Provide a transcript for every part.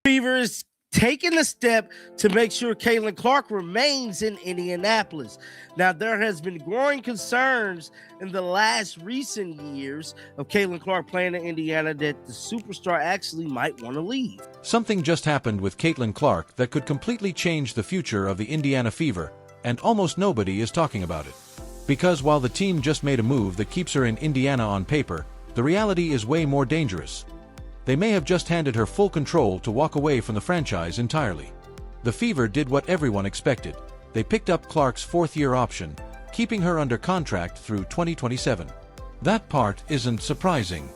Fever is taking a step to make sure Caitlin Clark remains in Indianapolis. Now, there has been growing concerns in the last recent years of Caitlin Clark playing in Indiana that the superstar actually might want to leave. Something just happened with Caitlin Clark that could completely change the future of the Indiana Fever, and almost nobody is talking about it. Because while the team just made a move that keeps her in Indiana on paper, the reality is way more dangerous. They may have just handed her full control to walk away from the franchise entirely. The Fever did what everyone expected. They picked up Clark's fourth-year option, keeping her under contract through 2027. That part isn't surprising.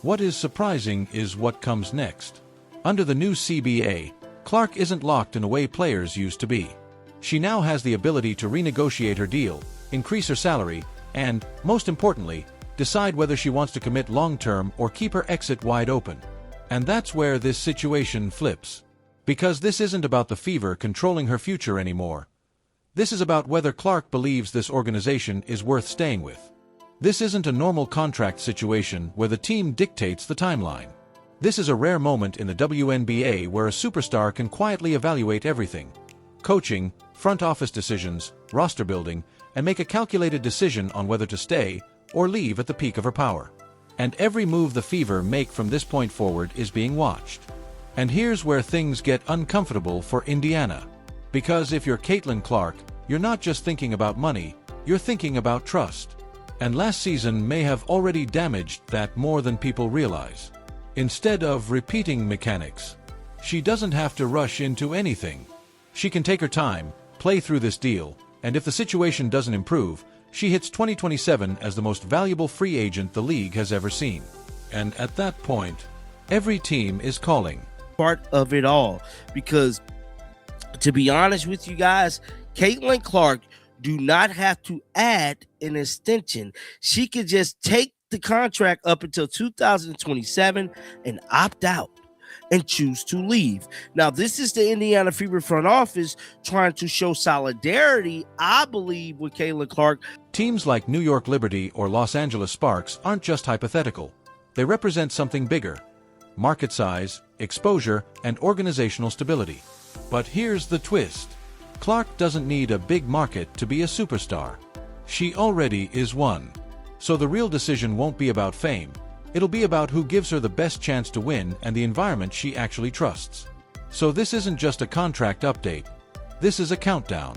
What is surprising is what comes next. Under the new CBA, Clark isn't locked in a way players used to be. She now has the ability to renegotiate her deal, increase her salary, and, most importantly, decide whether she wants to commit long-term or keep her exit wide open. And that's where this situation flips. Because this isn't about the Fever controlling her future anymore. This is about whether Clark believes this organization is worth staying with. This isn't a normal contract situation where the team dictates the timeline. This is a rare moment in the WNBA where a superstar can quietly evaluate everything: coaching, front office decisions, roster building, and make a calculated decision on whether to stay or leave at the peak of her power. And every move the Fever make from this point forward is being watched. And here's where things get uncomfortable for Indiana. Because if you're Caitlin Clark, you're not just thinking about money, you're thinking about trust. And last season may have already damaged that more than people realize. Instead of repeating mechanics, she doesn't have to rush into anything. She can take her time, play through this deal, and if the situation doesn't improve, she hits 2027 as the most valuable free agent the league has ever seen. And at that point, every team is calling. Part of it all. Because, to be honest with you guys, Caitlin Clark do not have to add an extension. She could just take the contract up until 2027 and opt out and choose to leave. Now, this is the Indiana Fever front office trying to show solidarity, I believe, with Caitlin Clark. Teams like New York Liberty or Los Angeles Sparks aren't just hypothetical. They represent something bigger: market size, exposure, and organizational stability. But here's the twist. Clark doesn't need a big market to be a superstar. She already is one. So the real decision won't be about fame. It'll be about who gives her the best chance to win and the environment she actually trusts. So this isn't just a contract update. This is a countdown.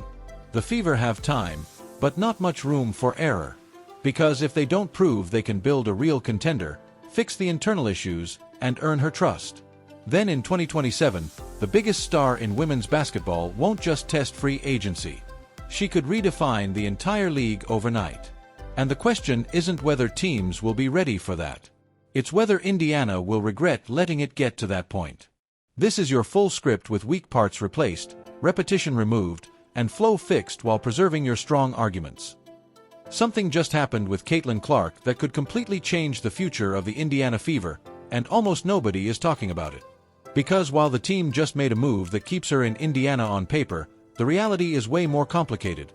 The Fever have time, but not much room for error. Because if they don't prove they can build a real contender, fix the internal issues, and earn her trust, then in 2027, the biggest star in women's basketball won't just test free agency. She could redefine the entire league overnight. And the question isn't whether teams will be ready for that. It's whether Indiana will regret letting it get to that point. This is your full script with weak parts replaced, repetition removed, and flow fixed while preserving your strong arguments. Something just happened with Caitlin Clark that could completely change the future of the Indiana Fever, and almost nobody is talking about it. Because while the team just made a move that keeps her in Indiana on paper, the reality is way more complicated,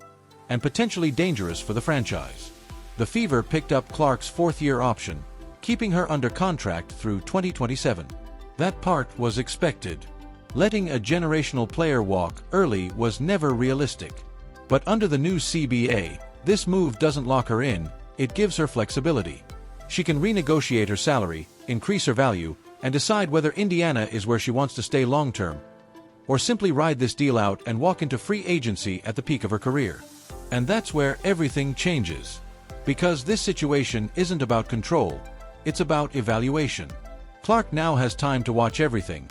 and potentially dangerous for the franchise. The Fever picked up Clark's fourth-year option, keeping her under contract through 2027. That part was expected. Letting a generational player walk early was never realistic. But under the new CBA, this move doesn't lock her in, it gives her flexibility. She can renegotiate her salary, increase her value, and decide whether Indiana is where she wants to stay long-term, or simply ride this deal out and walk into free agency at the peak of her career. And that's where everything changes. Because this situation isn't about control, it's about evaluation. Clark now has time to watch everything: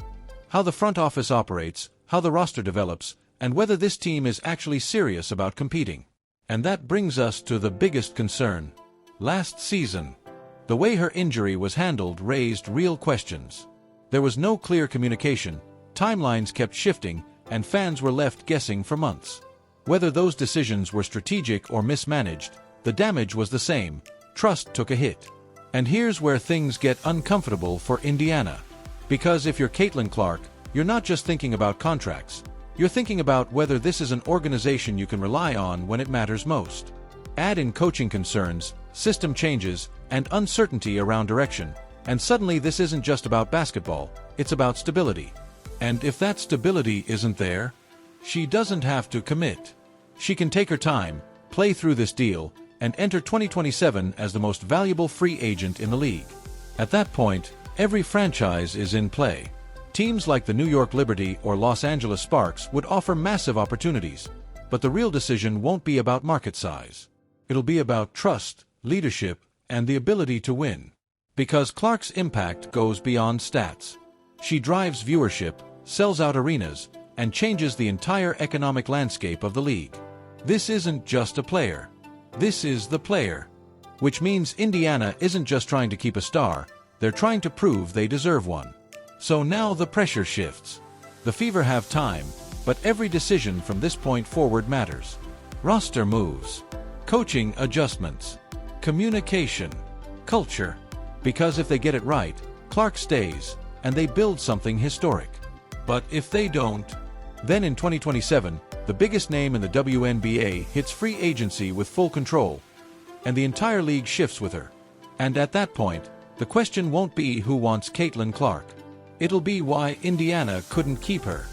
how the front office operates, how the roster develops, and whether this team is actually serious about competing. And that brings us to the biggest concern. Last season, the way her injury was handled raised real questions. There was no clear communication, timelines kept shifting, and fans were left guessing for months. Whether those decisions were strategic or mismanaged, the damage was the same: trust took a hit. And here's where things get uncomfortable for Indiana. Because if you're Caitlin Clark, you're not just thinking about contracts. You're thinking about whether this is an organization you can rely on when it matters most. Add in coaching concerns, system changes, and uncertainty around direction, and suddenly this isn't just about basketball, it's about stability. And if that stability isn't there, she doesn't have to commit. She can take her time, play through this deal, and enter 2027 as the most valuable free agent in the league. At that point, every franchise is in play. Teams like the New York Liberty or Los Angeles Sparks would offer massive opportunities, but the real decision won't be about market size. It'll be about trust, leadership, and the ability to win. Because Clark's impact goes beyond stats. She drives viewership, sells out arenas, and changes the entire economic landscape of the league. This isn't just a player. This is the player. Which means Indiana isn't just trying to keep a star, they're trying to prove they deserve one. So now the pressure shifts. The Fever have time, but every decision from this point forward matters. Roster moves, coaching adjustments, communication, culture. Because if they get it right, Clark stays, and they build something historic. But if they don't, then in 2027, the biggest name in the WNBA hits free agency with full control, and the entire league shifts with her. And at that point, the question won't be who wants Caitlin Clark. It'll be why Indiana couldn't keep her.